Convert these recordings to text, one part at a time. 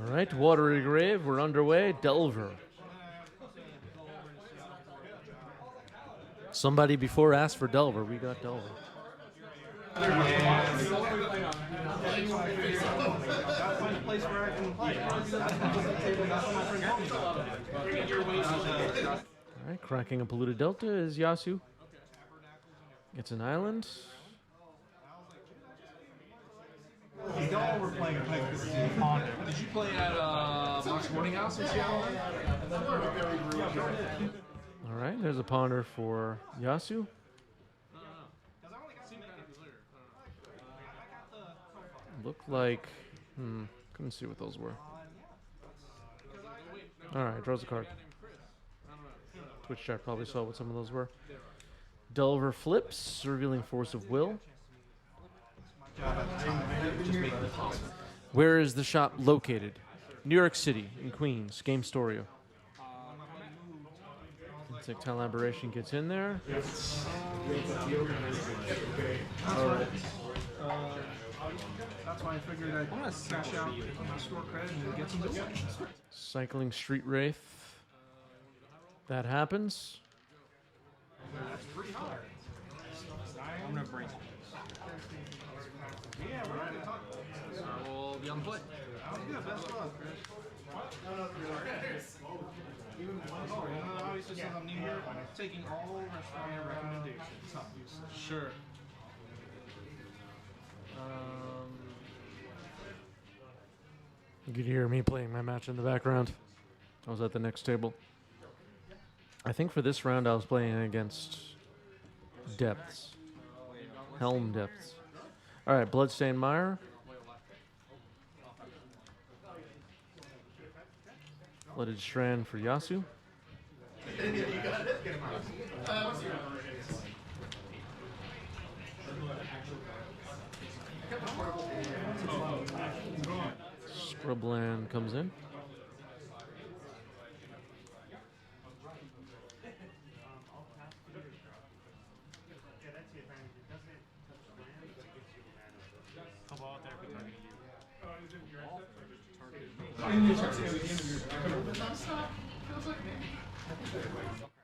All right, Watery Grave, we're underway. Delver. Somebody before asked for Delver. We got Delver. All right, cracking a polluted delta is Yasu. Gets an island. We're playing Did you play at Mark's Morning House in Seattle? All right, there's a ponder for Yasu. Looked like, couldn't see what those were. All right, draws a card. Twitch chat probably saw what some of those were. Delver flips, revealing Force of Will. Where is the shop located? New York City, in Queens, Game Storio. Tactile Aberration gets in there. All right. That's why I figured I'd cash out store credit and get some good ones. Cycling Street Wraith. That happens. That's pretty hard. I'm going to bring it. Yeah, we're going to talk. We'll be on the play. Yeah, best of luck, Chris. Obviously, since I'm new here, I'm taking all restaurant recommendations. Sure. You could hear me playing my match in the background. I was at the next table. I think for this round I was playing against Depths. Helm Depths. Alright, Bloodstained Mire. Flooded Strand for Yasu. Scrubland comes in.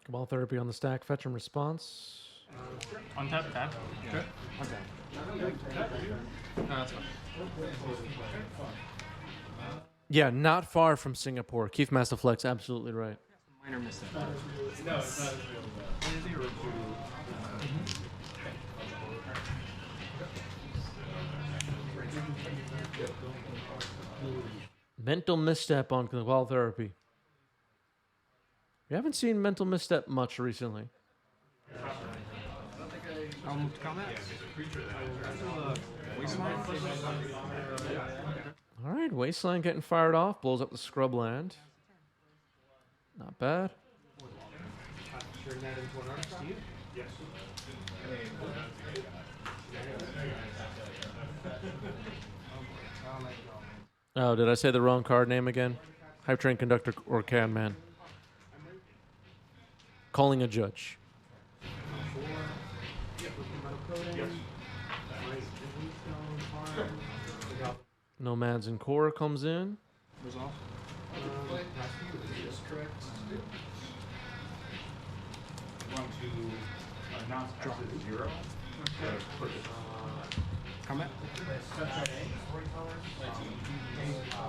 Cabal Therapy on the stack. Fetch and response. Untap, tap. Okay. That's fine. Yeah, not far from Singapore. Keith Masterflex, absolutely right. Minor mistake. Mental Misstep on Cabal Therapy. We haven't seen Mental Misstep much recently. Comment? All right, Wasteland getting fired off. Blows up the Scrubland. Not bad. Turn that into an artist, Steve? Yes. Oh, did I say the wrong card name again? Hype Train Conductor or Can Man? Calling a judge. Nomads and Core comes in. Resolve. Correct. Want to announce exit 0? Comment?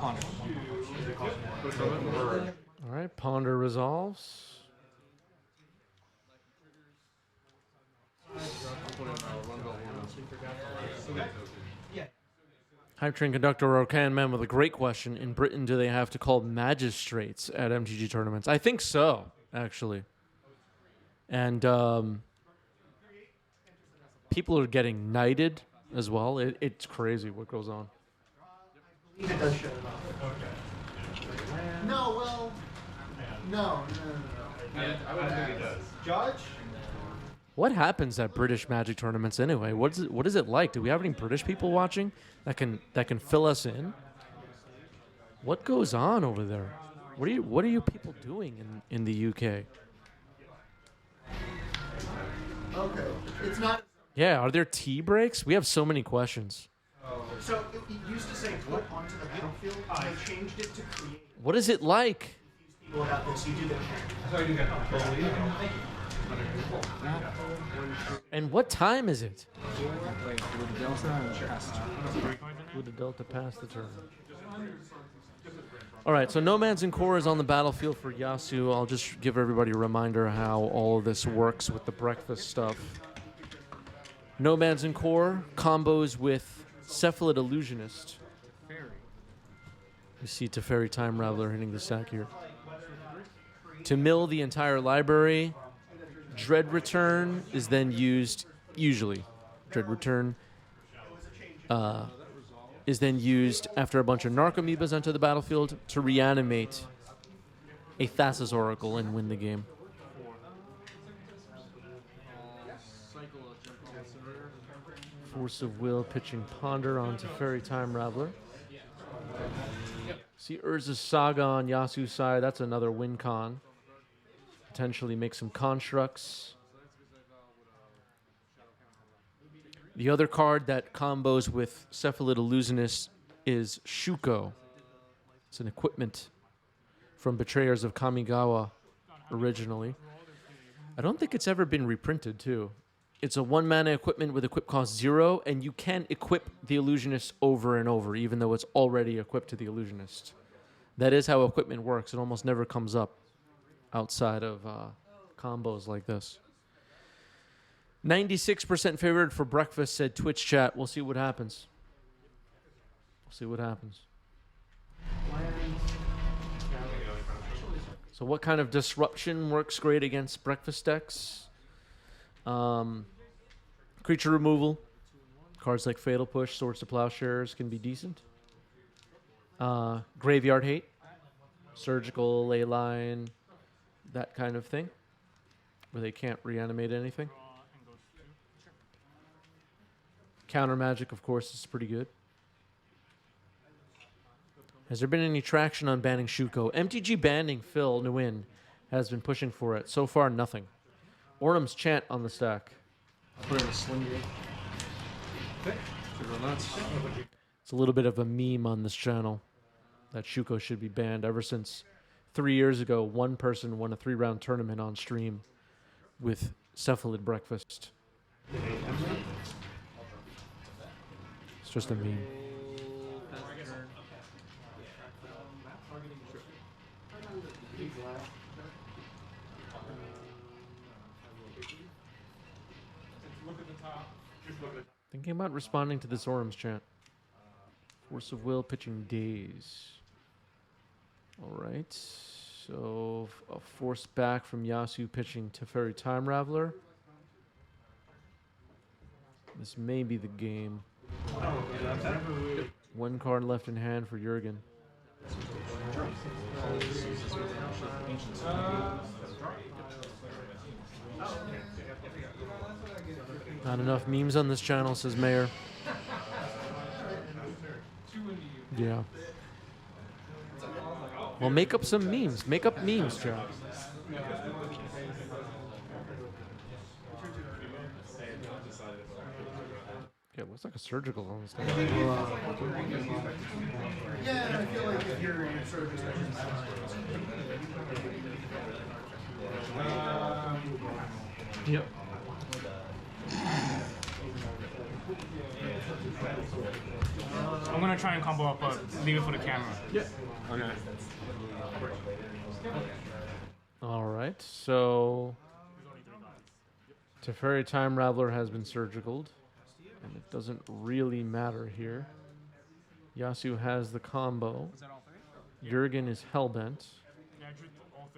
Ponder. All right, Ponder resolves. Hype Train Conductor or Can Man with a great question. In Britain, do they have to call magistrates at MTG tournaments? I think so, actually. And people are getting knighted as well. It's crazy what goes on. No, well, no. I would think it does. Judge? What happens at British Magic tournaments anyway? What is it like? Do we have any British people watching that can fill us in? What goes on over there? What are you people doing in the UK? Okay, it's not. Yeah, are there tea breaks? We have so many questions. So you used to say put onto the battlefield, and they changed it to create. What is it like? People about this, you do that. So you got And what time is it? Wait, would Delta pass? Would the Delta pass the turn? All right, so Nomads and Core is on the battlefield for Yasu. I'll just give everybody a reminder how all of this works with the breakfast stuff. Nomads and Core combos with Cephalid Illusionist. You see Teferi Time Raveler hitting the stack here. To mill the entire library, Dread Return is then used, usually. Dread Return is then used after a bunch of Narcomoebas enter the battlefield to reanimate a Thassa's Oracle and win the game. Force of Will pitching Ponder on Teferi Time Raveler. See Urza's Saga on Yasu's side. That's another win con. Potentially make some constructs. The other card that combos with Cephalid Illusionist is Shuko. It's an equipment from Betrayers of Kamigawa originally. I don't think it's ever been reprinted, too. It's a 1-mana equipment with equip cost 0, and you can equip the Illusionist over and over, even though it's already equipped to the Illusionist. That is how equipment works. It almost never comes up outside of combos like this. 96% favored for breakfast, said Twitch chat. We'll see what happens. We'll see what happens. So what kind of disruption works great against breakfast decks? Creature removal. Cards like Fatal Push, Swords to Plowshares can be decent. Graveyard Hate. Surgical, Leyline, that kind of thing. Where they can't reanimate anything. Counter Magic, of course, is pretty good. Has there been any traction on banning Shuko? MTG banning Phil Nguyen has been pushing for it. So far, nothing. Ornum's Chant on the stack. Put in a sling gate. It's a little bit of a meme on this channel that Shuko should be banned. Ever since 3 years ago, one person won a 3-round tournament on stream with Cephalid Breakfast. It's just a meme. Thinking about responding to this Orum's chant. Force of Will pitching Daze. Alright. So a force back from Yasu pitching Teferi Time Raveler. This may be the game. One card left in hand for Jurgen. Not enough memes on this channel, says Mayor. Yeah. Well, make up some memes. Make up memes, John. Yeah, it looks like a surgical on this thing. Yeah, I feel like if you're sort of just Yep. I'm gonna try and combo up, but leave it for the camera. Yeah. Okay. All right. So Teferi Time Raveler has been surgicaled, and it doesn't really matter here. Yasu has the combo. Jurgen is hellbent,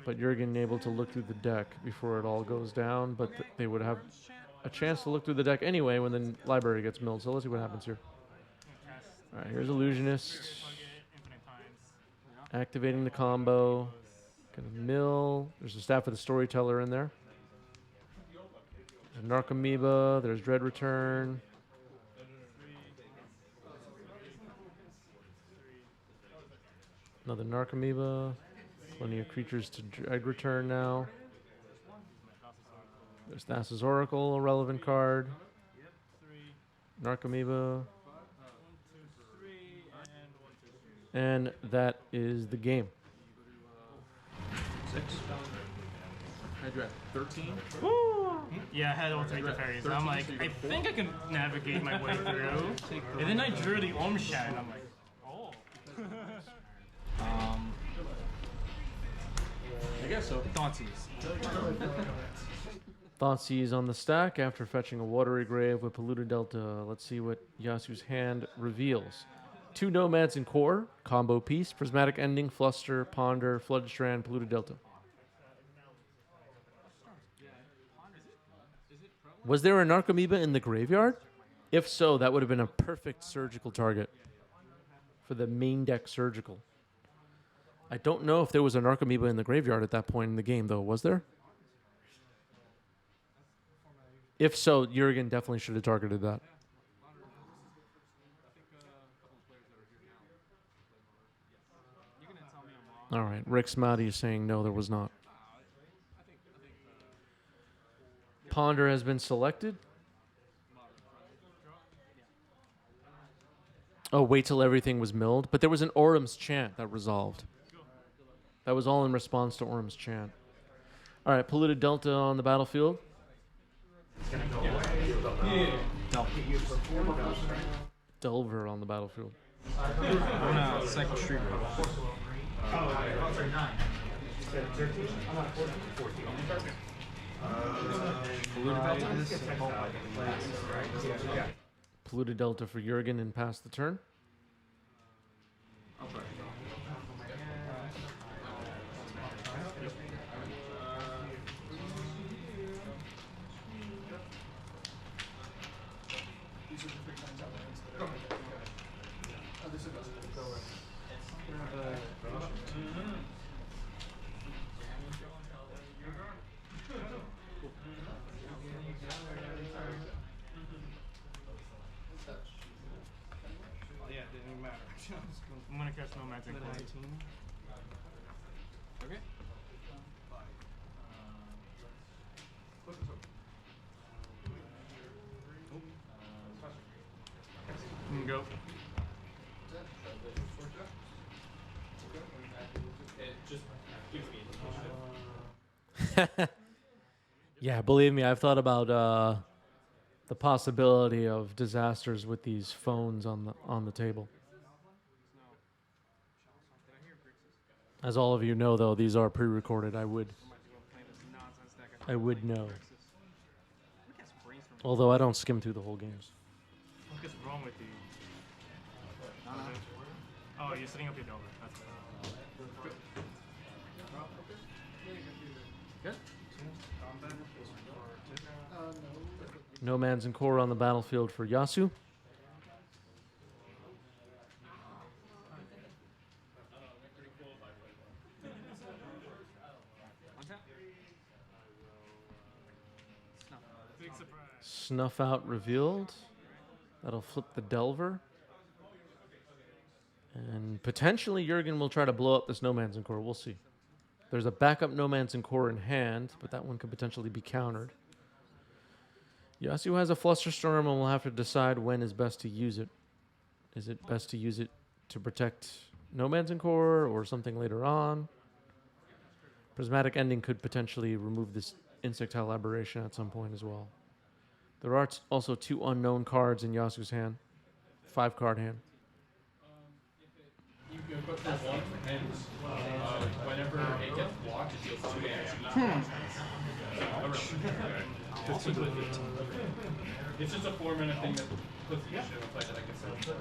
but Jurgen able to look through the deck before it all goes down. But they would have a chance to look through the deck anyway when the library gets milled. So let's see what happens here. All right, here's Illusionist. Activating the combo. Gonna mill. There's a Staff of the Storyteller in there. There's Narcomoeba. There's Dread Return. Another Narcomoeba. Plenty of creatures to Dread Return now. There's Thassa's Oracle, a relevant card. Narcomoeba. And that is the game. 6. I drew at 13. Yeah, I had all three fairies. I'm like, I think I can navigate my way through. And then I drew the Omshat, and I'm like, oh. I guess so. Thoughtseize. Thoughtseize on the stack after fetching a Watery Grave with Polluted Delta. Let's see what Yasu's hand reveals. 2 Nomads in Core, combo piece, Prismatic Ending, Fluster, Ponder, Flooded Strand, Polluted Delta. Was there a Narcomoeba in the graveyard? If so, that would have been a perfect surgical target for the main deck surgical. I don't know if there was a Narcomoeba in the graveyard at that point in the game, though. Was there? If so, Jurgen definitely should have targeted that. All right. Rick Smouty is saying no, there was not. Ponder has been selected. Oh, wait till everything was milled. But there was an Orum's Chant that resolved. That was all in response to Orum's Chant. All right, Polluted Delta on the battlefield. Delver on the battlefield. I'm second street. Polluted Delta for Jurgen and pass the turn. Yeah, it didn't even matter. I'm gonna catch no magic. 19. Okay. Go. Yeah, believe me, I've thought about the possibility of disasters with these phones on the table. As all of you know, though, these are pre-recorded. I would know. Although I don't skim through the whole games. What's wrong with you? Oh, you're setting up your Delver. That's Nomads and Core on the battlefield for Yasu. big surprise. Snuff out revealed. That'll flip the Delver. And potentially Jurgen will try to blow up this Nomads and Core. We'll see. There's a backup Nomads and Core in hand, but that one could potentially be countered. Yasu has a Flusterstorm and will have to decide when is best to use it. Is it best to use it to protect Nomads and Core or something later on? Prismatic Ending could potentially remove this Insectile Aberration at some point as well. There are also 2 unknown cards in Yasu's hand. 5-card hand. You can put for 1, and whenever it gets blocked, it deals 2 damage. It's just a 4-minute thing that puts the issue in play that I can sell.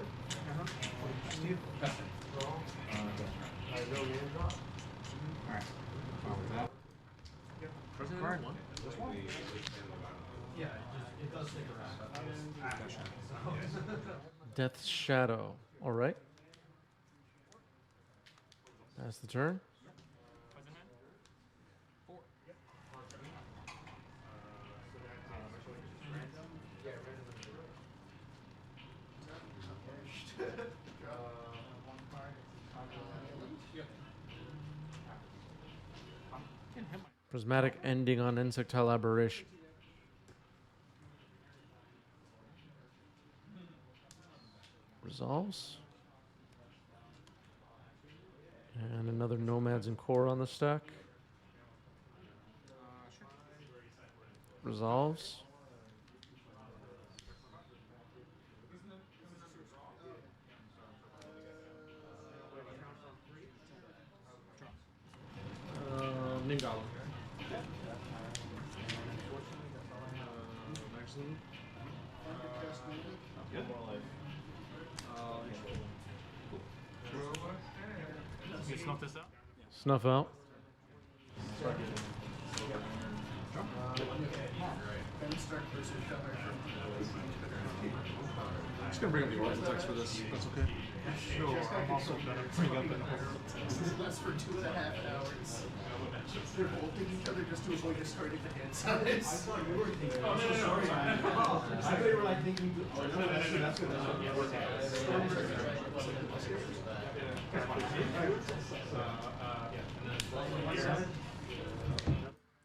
Death's Shadow. All right. That's the turn. Prismatic Ending on Insectile Aberration. Resolves. And another Nomads and Core on the stack. Resolves. Ningala. Maxine. You snuff this out? Snuff out. I'm just gonna bring up the Oracle text for this. That's okay. Sure, I'm also gonna bring up an Lasts for 2.5 hours. They're bolting each other just to avoid discarding the hand size. I thought you were like thinking. Oh, no, that's good.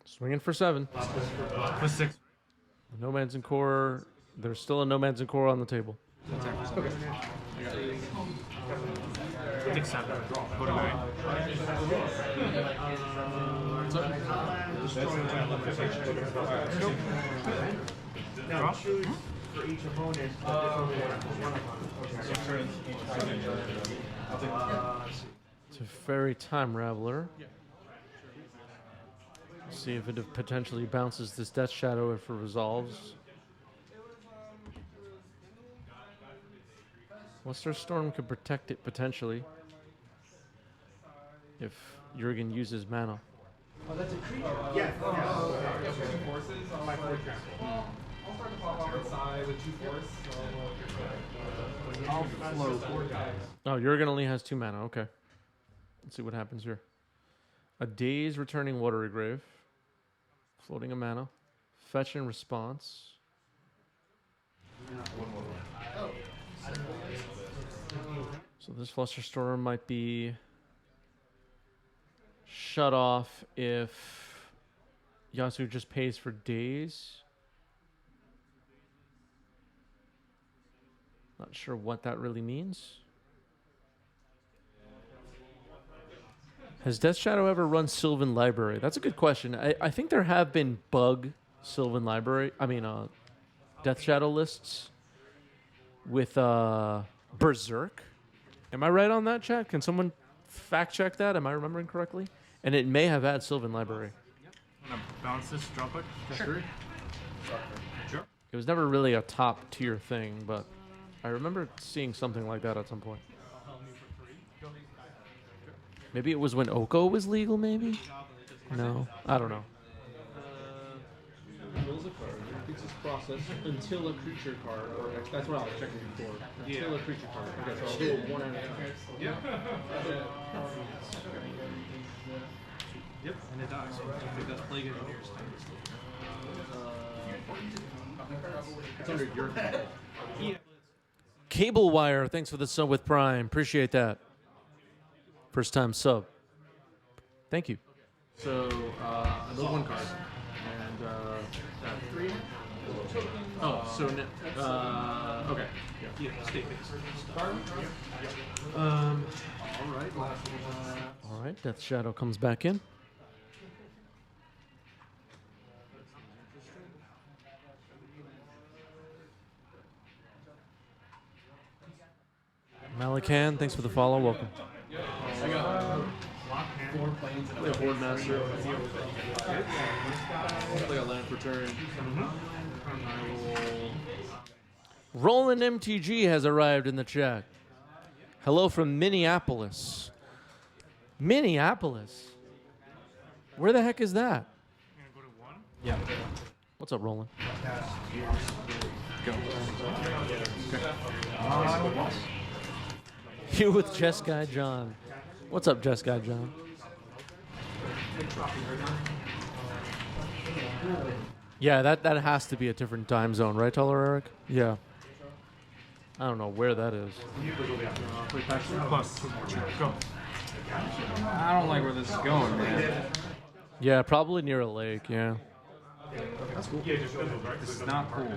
Swinging for 7. Plus 6. Nomads and Core. There's still a Nomads and Core on the table. Take 7. Go to 9. Now choose for each opponent. It's a Fairy Time Raveler. See if it potentially bounces this Death Shadow if it resolves. Luster Storm could protect it potentially if Jurgen uses mana. Oh, that's a creature. Yeah. Forces on my fourth turn. I'll start to pop off outside with 2 force. I'll float. Oh, Jurgen only has 2 mana. Okay. Let's see what happens here. A Daze Returning Watery Grave. Floating a mana. Fetch and response. So this Flusterstorm might be shut off if Yasu just pays for days. Not sure what that really means. Has Death Shadow ever run Sylvan Library? That's a good question. I think there have been bug Sylvan Library. Death Shadow lists with Berserk. Am I right on that, chat? Can someone fact check that? Am I remembering correctly? And it may have had Sylvan Library. I'm gonna bounce this, drop it. Sure. It was never really a top tier thing, but I remember seeing something like that at some point. Maybe it was when Oko was legal, maybe? No, I don't know. Rules a card. Repeats its process until a creature card, or that's what I was checking before. Until a creature card. Okay, so I'll do it 1 at a time. Yep. Yep, and it dies. I think that's Plague Engineer's turn. It's under your control. Yeah. Cable Wire, thanks for the sub with Prime. Appreciate that. First time sub. Thank you. So, I build 1 card. And, 3? Oh, so, okay. Yeah, state based. Alright. All right, Death Shadow comes back in. Malakan, thanks for the follow. Welcome. I got 4 planes and a board master. Play a land for turn. Roland MTG has arrived in the chat. Hello from Minneapolis. Minneapolis? Where the heck is that? Go to 1. Yeah. What's up, Roland? Go. You with Jess Guy John. What's up, Jess Guy John? Yeah, that has to be a different time zone, right, Taller Eric? Yeah. I don't know where that is. Plus. Go. I don't like where this is going, man. Yeah, probably near a lake, yeah. This is not cool.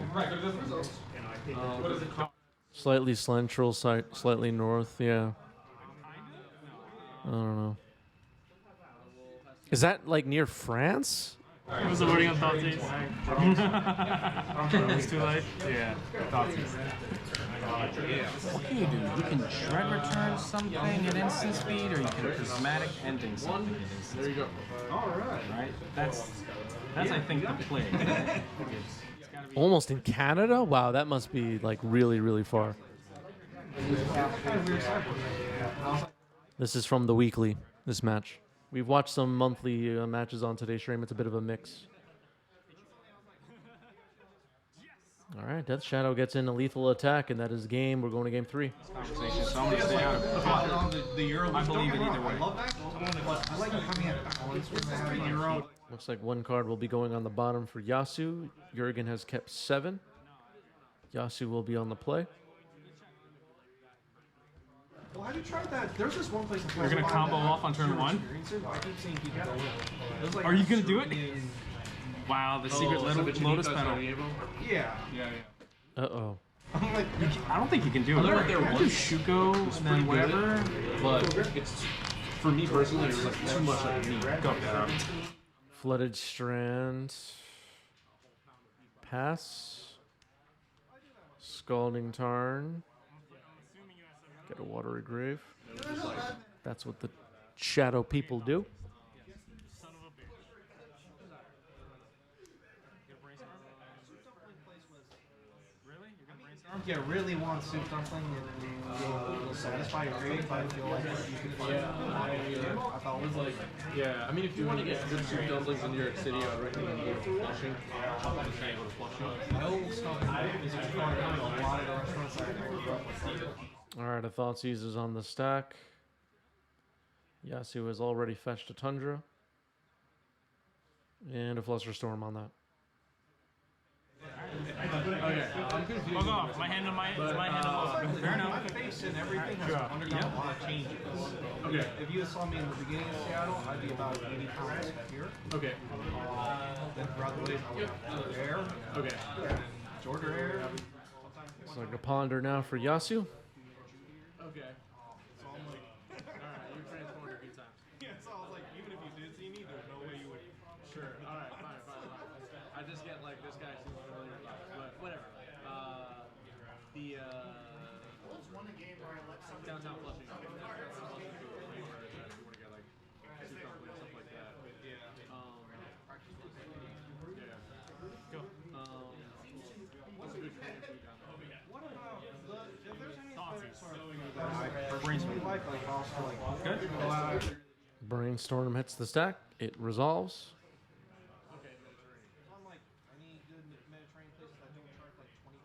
Slightly central, slightly north, yeah. I don't know. Is that like near France? Was the wording on Thoughtseize? It's too late? Yeah, Thoughtseize. What can you do? You can dread return something at instant speed, or you can prismatic ending something at instant speed. There you go. Right? That's I think the play. It's gotta be Almost in Canada? Wow, that must be like really, really far. This is from the weekly, this match. We've watched some monthly matches on today's stream. It's a bit of a mix. All right, Death Shadow gets in a lethal attack, and that is game. We're going to game 3. conversation, so I'm going to stay out of it. I believe it either way. I like coming at balance with that. Looks like one card will be going on the bottom for Yasu. Jurgen has kept 7. Yasu will be on the play. Well, have you tried that? There's this one place. You're gonna combo off on turn 1? I keep seeing people go in. Like, Are you gonna do it? Wow, the secret lotus petal. Yeah. Uh-oh. I'm like, I don't think you can do it. I learned there You can do once. Shuko and then whatever. But it's for me personally, it's like too much like me. Go. Flooded Strand. Pass. Scalding Tarn. Get a Watery Grave. That's what the shadow people do. yeah, really want soup dumpling and will satisfy your craving, but I feel like you can find I thought it was like, Yeah, I mean, if you want to get good soup dumplings in New York City, I would recommend you go to Flushing. no stuff is exploring a lot of the restaurants I grew up with. All right, a Thoughtseize is on the stack. Yasu has already fetched a Tundra. And a Flusterstorm on that. Okay, I'm confused. Fuck off. My hand on my hand on Fair enough. My face and everything has undergone a lot of changes. Okay. If you saw me in the beginning of Seattle, I'd be about 80 pounds here. Okay. Then throughout the days, I went to air, Okay. Georgia air. It's like a ponder now for Yasu. Okay. So I'm like, alright, you're transformed a few times. Yeah, so I was like, even if you did see me, there's no way you would. Sure. Alright, fine. I just get like this guy seems familiar, but whatever. Downtown Flushing. You want to get like soup dumplings, stuff like that. Yeah. Go. What's a good Korean food down there? What about if there's any Thoughtseize. for brainstorm like also like Good. go out. Brainstorm hits the stack. It resolves. I'm like, I need good Mediterranean places that don't charge like $25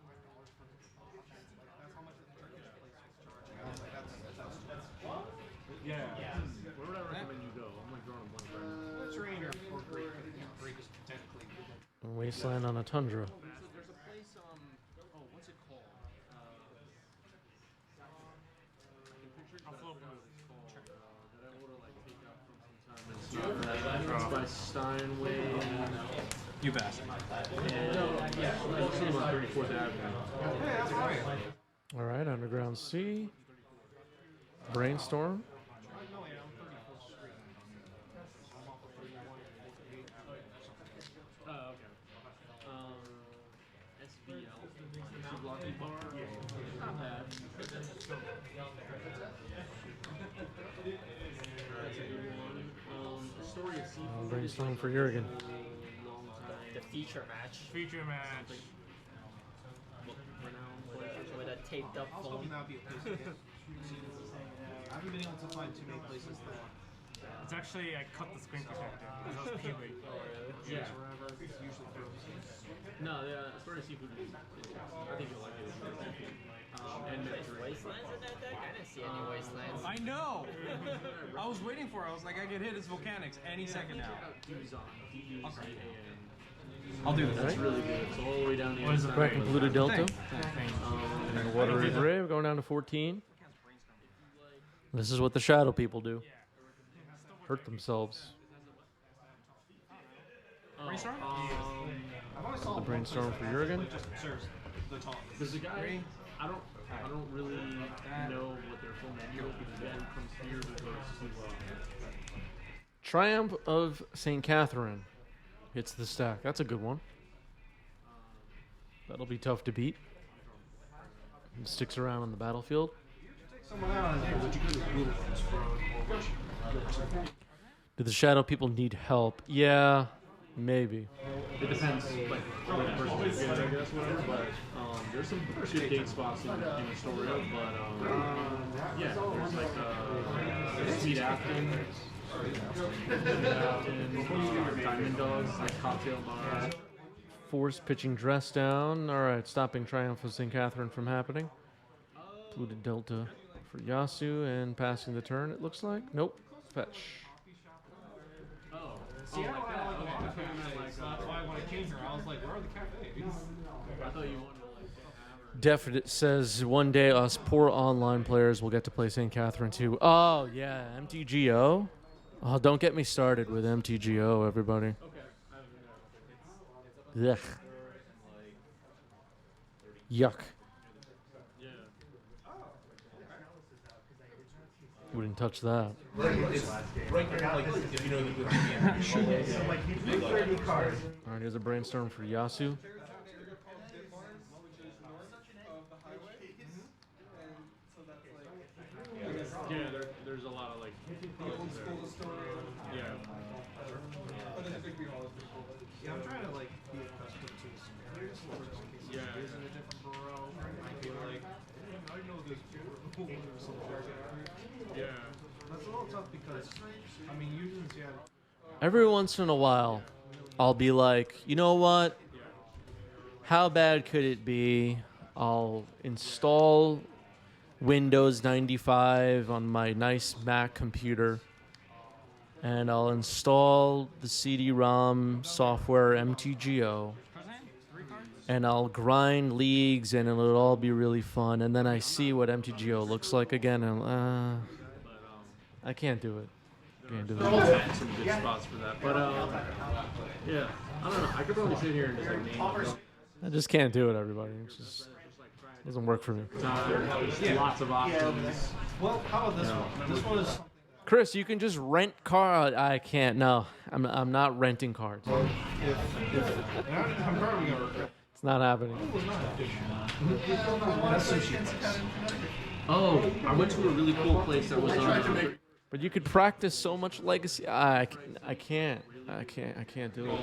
for the options. Like that's how much the Turkish place was charging. I was like, that's Yeah. Where would I recommend you go? I'm like drawing a blank right now. Mediterranean or Greek. Greek is technically. Wasteland on a Tundra. There's a place, what's it called? I'll float That I order like takeout from some time. It's by Steinway. You bastard. And yeah, it's on 34th Avenue. Hey, that's great. All right, Underground Sea. Brainstorm. Oh, okay. SBL. Blocky bar. Not bad. That's a good one. Story of Seafood. Brainstorm for Jurgen. Long time. The feature match Feature match. with a taped up I was phone. hoping that would be a place to get. I haven't been able to find too many places that. It's actually, I cut the screen protector because I was peeling. Yeah. Wherever it's usually No, the Story of Seafood is I think you'll like it. And There's wastelands in that deck? I didn't see any wastelands. I know! I was waiting for it. I was like, I get hit. It's volcanics any second now. Okay. I'll do this. Right? Really good. It's all the way down the What is inside. it? Crack and Polluted Delta. Thing. And a Watery Grave going down to 14. This is what the shadow people do. Hurt themselves. Brainstorm? I've always saw The Brainstorm for Jurgen. just serves the top. There's a guy. I don't I don't really know what their full menu is because Ben comes here to go to. Triumph of St. Catherine hits the stack. That's a good one. That'll be tough to beat. He sticks around on the battlefield. Do the shadow people need help? Yeah, maybe. It depends, like, what the person is good, I guess, whatever. But there's some good gate spots in Astoria. But yeah, there's like Sweet Afton, Diamond Dogs, like cocktail bar. Force pitching dress down. All right, stopping Triumph of St. Catherine from happening. Polluted Delta for Yasu and passing the turn, it looks like. Nope. Fetch. See, I like that. Okay, that's why when I came here, I was like, where are the cafes? I thought you wanted to, like, Definite says one day us poor online players will get to play St. Catherine too. Oh, yeah, MTGO. Oh, don't get me started with MTGO, everybody. Ugh. Yuck. Wouldn't touch that. It's right now, like, if you know the good game. All right, here's a brainstorm for Yasu. yeah, there's a lot of, like, yeah. Yeah, I'm trying to like be accustomed to this. Yeah. Is in a different borough. I feel like I know this people or some jargon. Yeah. That's a little tough because I mean usually in Seattle. Every once in a while, I'll be like, you know what? How bad could it be? I'll install Windows 95 on my nice Mac computer, and I'll install the CD-ROM software MTGO, and I'll grind leagues, and it'll all be really fun. And then I see what MTGO looks like again, and I can't do it. Can't do it. Some good spots for that. But, yeah, I don't know. I could probably sit here and just, like, name I just can't do it, everybody. It just doesn't work for me. lots of options. Well, how about this one? This one is Chris, you can just rent car. I can't. No, I'm not renting cards. I'm probably gonna regret. It's not happening. That's sushi. Oh, I went to a really cool place that was on. But you could practice so much legacy. I can't do it.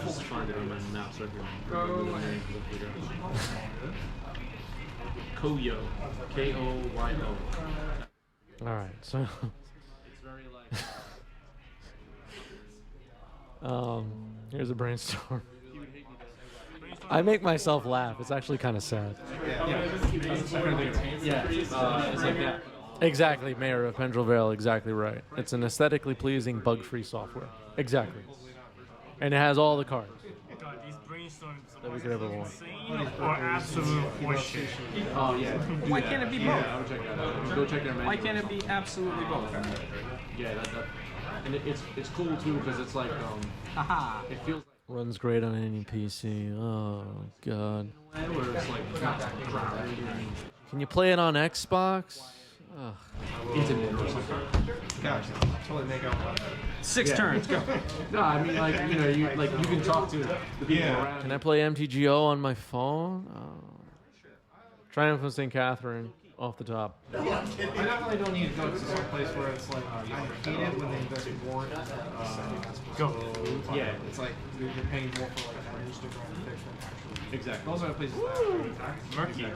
Just find it on my map so I can remember the name of the figure. Koyo. K-O-Y-O. All right, so It's very like. here's a brainstorm. I make myself laugh. It's actually kind of sad. Yeah, it's like that. Exactly, Mayor of Pendrell Vale. Exactly right. It's an aesthetically pleasing, bug-free software. Exactly. And it has all the cards. God, these brainstorms That we could ever want. insane or absolute horseshit. Oh, yeah. Why can't it be both? Yeah, I would check that out. Go check their menu. Why can't it be absolutely both? Yeah, that. And it's cool, too, because it's like, Haha. it feels Runs great on any PC. Oh, God. like where it's like not crowded and Can you play it on Xbox? Ugh. intimate or something. Gotcha. Totally make out. Six turns, go. No, I mean, like, you know, you can talk to the people around. Can I play MTGO on my phone? Oh. Triumph of St. Catherine off the top. I definitely don't need to go to some place where it's like I hate it when they invest more. Go. Yeah, It's like you're paying more for like an Instagram pic than actually. exactly. Those are the places that Murky.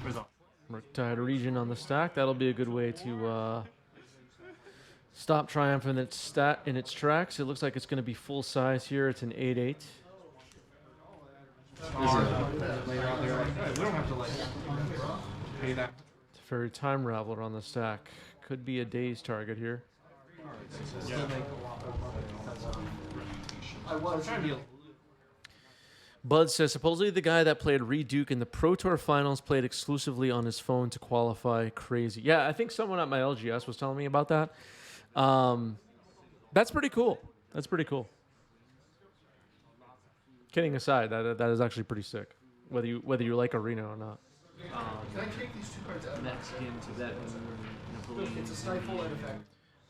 Result. Murktide region on the stack. That'll be a good way to stop Triumph in its tracks. It looks like it's going to be full size here. It's an 8/8. later out there, like, hey, we don't have to like pay that. It's a Fairy Time Raveler on the stack. Could be a day's target here. Still make a lot more money because I'm trying to be. Bud says supposedly the guy that played Reduke in the Pro Tour Finals played exclusively on his phone to qualify. Crazy. Yeah, I think someone at my LGS was telling me about that. That's pretty cool. That's pretty cool. Kidding aside, that is actually pretty sick. Whether you like Arena or not. Mexican, Tibetan, Nepalese. It's a stifle effect.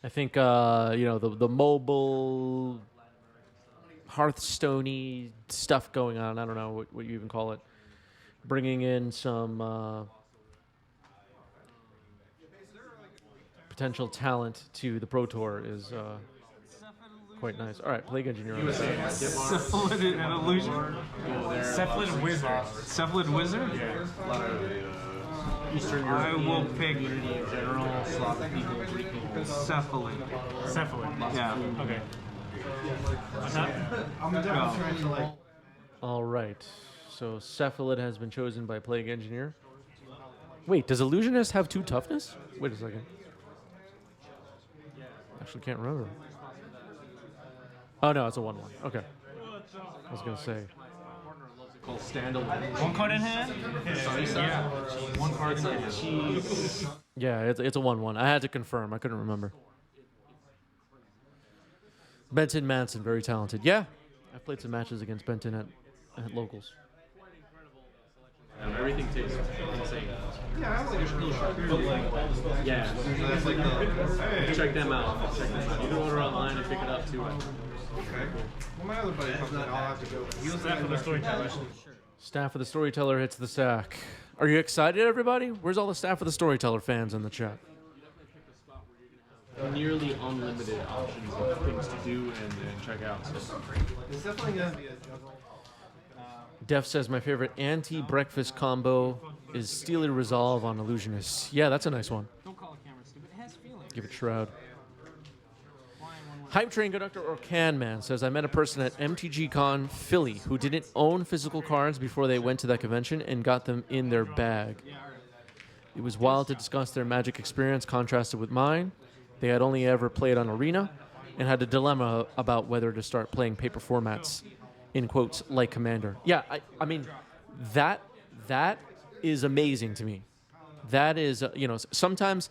I think the mobile Hearthstone-y stuff going on. I don't know what you even call it. Bringing in some potential talent to the Pro Tour is quite nice. All right, Plague Engineer. Cephalid and Illusion. Cephalid Wizard. Cephalid Wizard? Yeah, a lot of Eastern I European will pick community in general, Slavic people, Greek people. Cephalid. Cephalid. Yeah. Okay. I'm definitely trying to like. All right. So Cephalid has been chosen by Plague Engineer. Wait, does Illusionist have 2 toughness? Wait a second. Actually, can't remember. Oh no, it's a 1/1. Okay. I was gonna say. Called standalone. 1 card in hand? Yeah. 1 card in hand. Cheese. Yeah, it's a 1/1. I had to confirm. I couldn't remember. Benton Manson, very talented. Yeah, I've played some matches against Benton at locals. Everything tastes insane. Yeah, I have like a skill shot. But like, Yeah. that's like the. Check them out. Check them out. You can order online and pick it up too. Okay. Well, my other buddy comes in, I'll have to go. He was Staff of the storyteller. Staff of the Storyteller hits the sack. Are you excited, everybody? Where's all the Staff of the Storyteller fans in the chat? Nearly unlimited options of things to do and check out. So. It's definitely gonna be a juggle. Def says my favorite anti-breakfast combo is Steely Resolve on Illusionist. Yeah, that's a nice one. Don't call a camera stupid. It has feelings. Give it Shroud. Hype Train Conductor or Can Man says I met a person at MTG Con Philly who didn't own physical cards before they went to that convention and got them in their bag. It was wild to discuss their Magic experience contrasted with mine. They had only ever played on Arena and had a dilemma about whether to start playing paper formats, in quotes, like Commander. Yeah, I mean, that is amazing to me. That is, sometimes,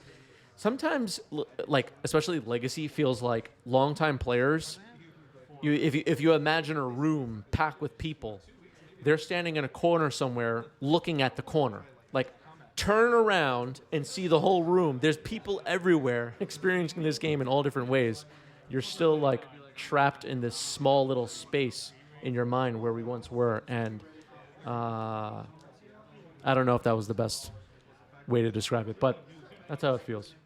like, especially Legacy feels like longtime players. If you imagine a room packed with people, they're standing in a corner somewhere looking at the corner. Like, turn around and see the whole room. There's people everywhere experiencing this game in all different ways. You're still, like, trapped in this small little space in your mind where we once were. And I don't know if that was the best way to describe it, but that's how it feels.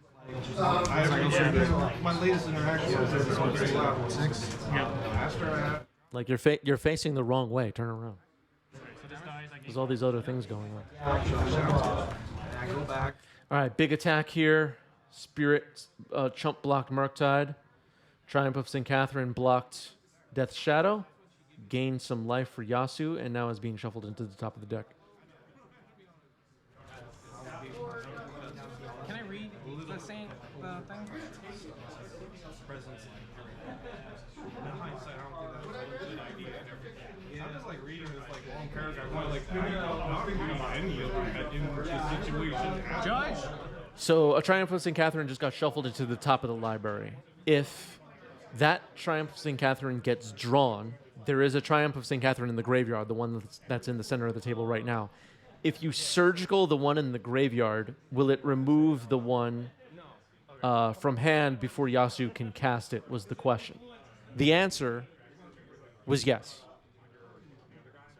My latest interaction was this one pretty loud. 6. Yeah. Like, you're facing the wrong way. Turn around. So this dies, I There's all these other things going on. I go back. All right, big attack here. Spirit chump blocked Murktide. Triumph of St. Catherine blocked Death's Shadow. Gained some life for Yasu, and now is being shuffled into the top of the deck. Can I read the thing? Yeah, I'm just like reading this like long paragraph. I'm like, not thinking about any of it in this situation. Judge? So a Triumph of St. Catherine just got shuffled into the top of the library. If that Triumph of St. Catherine gets drawn, there is a Triumph of St. Catherine in the graveyard, the one that's in the center of the table right now. If you surgical the one in the graveyard, will it remove the one from hand before Yasu can cast it, was the question. The answer was yes.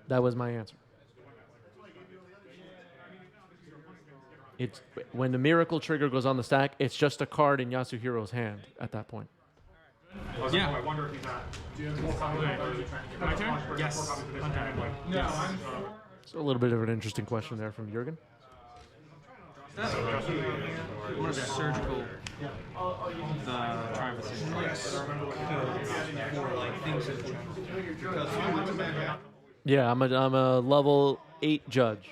That was my answer. It's when the miracle trigger goes on the stack, it's just a card in Yasuhiro's hand at that point. Yeah. I wonder if he's not. Do you have more comments? My turn? Yes. So a little bit of an interesting question there from Jurgen. I'm going to surgical the Triumph of St. Catherine. Yeah, I'm a level 8 judge.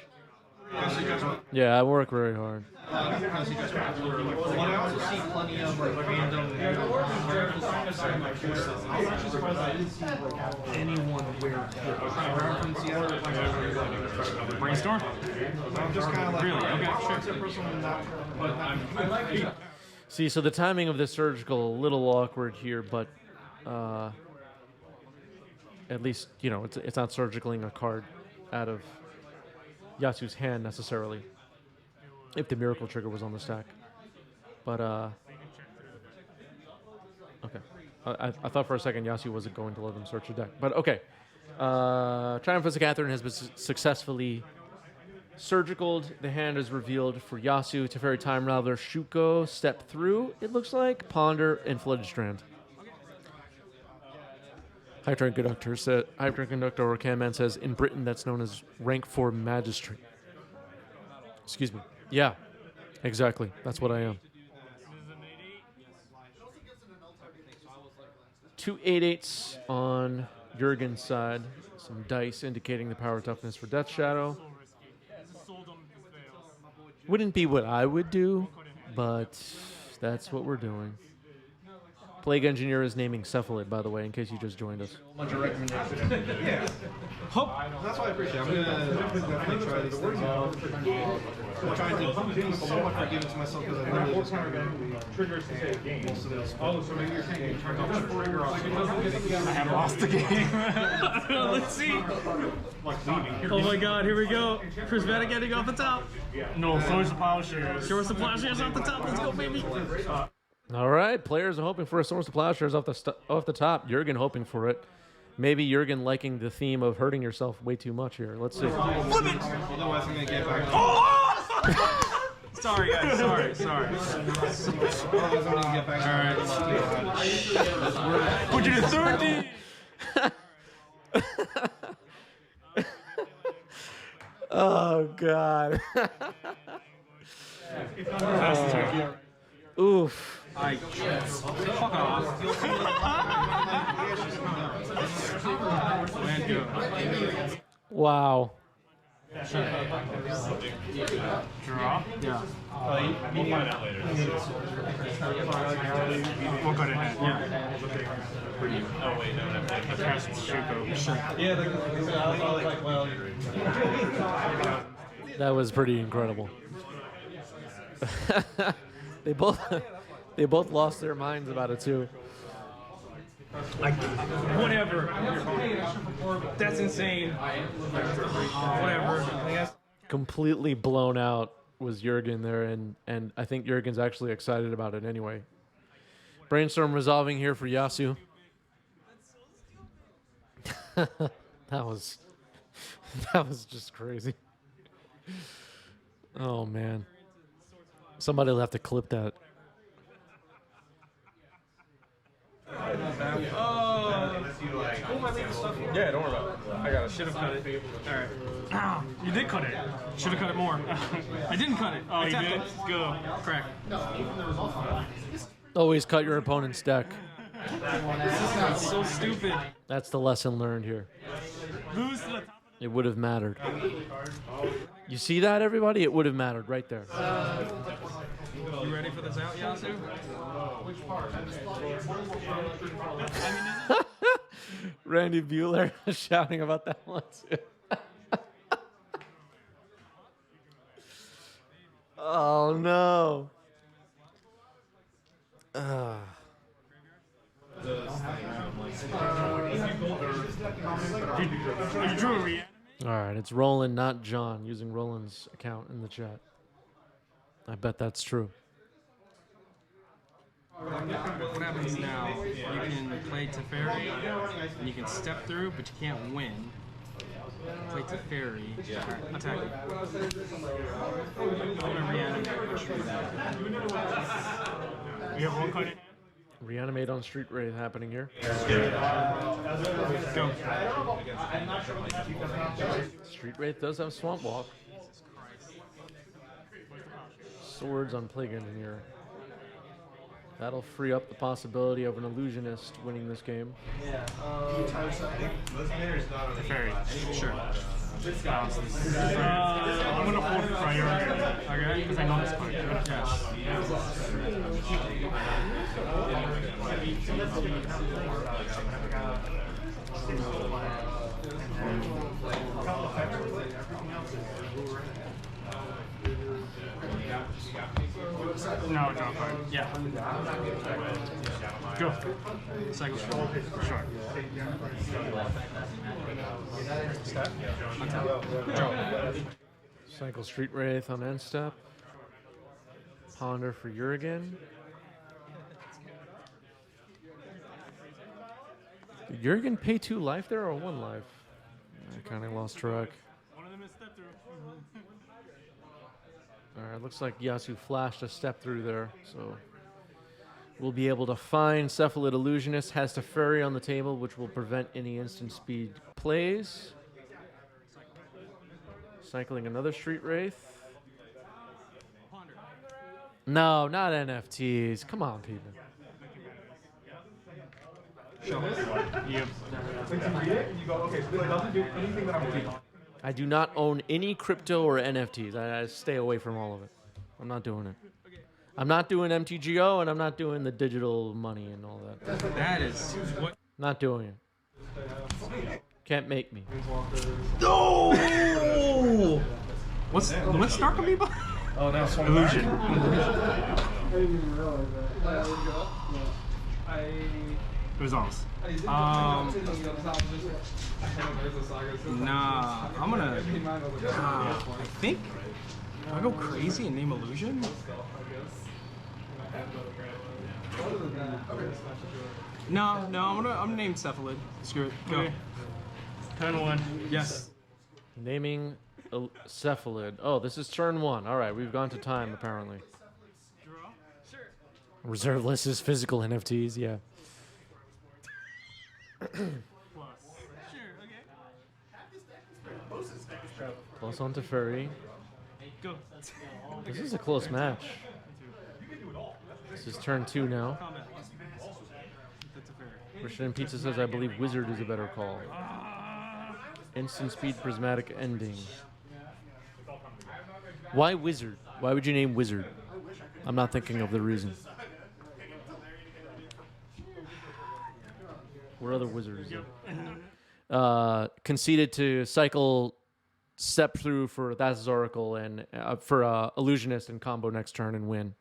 Yeah, I work very hard. But I also see plenty of like random articles. I'm actually surprised I didn't see like anyone wear Brainstorm? I'm just kind of like, Really? Okay, sure. See, so the timing of this surgical a little awkward here, but At least, you know, it's not surgicling a card out of Yasuo's hand necessarily. If the Miracle Trigger was on the stack. But, okay. I thought for a second Yasuo wasn't going to let them search the deck. But, okay. Triumphant Catherine has been successfully surgicaled. The hand is revealed for Yasuo. Teferi Time Raveler, Shuko, Step Through, it looks like. Ponder, and Flooded Strand. Hydrant Conductor or Camman says, in Britain that's known as rank 4 Magistrate. Excuse me. Yeah, exactly. That's what I am. 2 8/8s on Jurgen's side. Some dice indicating the power toughness for Death Shadow. Wouldn't be what I would do, but that's what we're doing. Plague Engineer is naming Cephalid, by the way, in case you just joined us. Bunch of recommendations. Yeah. That's what I appreciate. I'm going to definitely try these things out. I'm trying to be somewhat forgiving to myself because I literally just got triggers to save games. most of this. Oh, so maybe you're saying you turned off the trigger off. I have lost the game. Let's see. Oh my god, here we go. Prismatic getting off the top. No, Source of Plowshares. Source of Plowshares off the top. Let's go, baby. All right, players are hoping for a Source of Plowshares off the top. Jurgen hoping for it. Maybe Jurgen liking the theme of hurting yourself way too much here. Let's see. Flip it! Otherwise, I'm going to get back. Sorry, guys. Sorry. Otherwise, I'm going to get back. Alright. Put you to 30! Oh, God. Oof. Fuck off. Land go. Wow. Draw? Yeah. We'll find out later. We'll cut it in. Yeah. Oh, wait, no, I cast Shuko. Sure. Yeah, I was like, well, That was pretty incredible. They both lost their minds about it too. Whatever. That's insane. Whatever. Completely blown out was Jurgen there, and I think Jurgen's actually excited about it anyway. Brainstorm resolving here for Yasu. that was just crazy. Oh man. Somebody will have to clip that. Yeah, don't worry about it. I got it. Should have cut it. Alright. Ow, you did cut it. Should have cut it more. I didn't cut it. Oh, you did? Go. Crack. Always cut your opponent's deck. That's so stupid. That's the lesson learned here. Lose to the top. It would have mattered. You see that, everybody? It would have mattered right there. You ready for this out, Yasu? Randy Bueller shouting about that one too. Oh no. You drew a react. All right, it's Roland, not John, using Roland's account in the chat. I bet that's true. What happens now? You can play Teferi, and you can step through, but you can't win. Play Teferi, attack. I'm gonna reanimate my Shrew. We have one cut in. Reanimate on Street Wraith happening here. Go. Street Wraith does have Swamp Walk. Swords on Plague Engineer. That'll free up the possibility of an illusionist winning this game. Teferi. Sure. I'm gonna hold priority. Okay? Because I know this card. No, draw a card. Yeah. Go. Cycle Street. Sure. Step. Untap. Draw. Cycle Street Wraith on end step. Ponder for Jurgen. Did Jurgen pay 2 life there or 1 life? I kind of lost track. One of them is step through. All right, looks like Yasu flashed a step through there, so we'll be able to find Cephalid Illusionist. Has Teferi on the table, which will prevent any instant speed plays. Cycling another Street Wraith. No, not NFTs. Come on, people. Yep. I do not own any crypto or NFTs. I stay away from all of it. I'm not doing it. I'm not doing MTGO, and I'm not doing the digital money and all that. That is what. Not doing it. Can't make me. No! What's Dark Amoeba? Oh, now it's Illusion. It was almost. Nah, I'm gonna. I think. Do I go crazy and name Illusion? No, I'm gonna name Cephalid. Screw it. Go. Okay. Turn 1. Yes. Naming Cephalid. Oh, this is turn 1. All right, we've gone to time apparently. Reserve list is physical NFTs. Yeah. Plus on Teferi. Go. This is a close match. This is turn 2 now. Combat. That's a fair. Christian Pizza says, I believe Wizard is a better call. Instant speed prismatic ending. Why Wizard? Why would you name Wizard? I'm not thinking of the reason. What other wizards? Conceded to cycle step through for Thassa's Oracle and for Illusionist and combo next turn and win.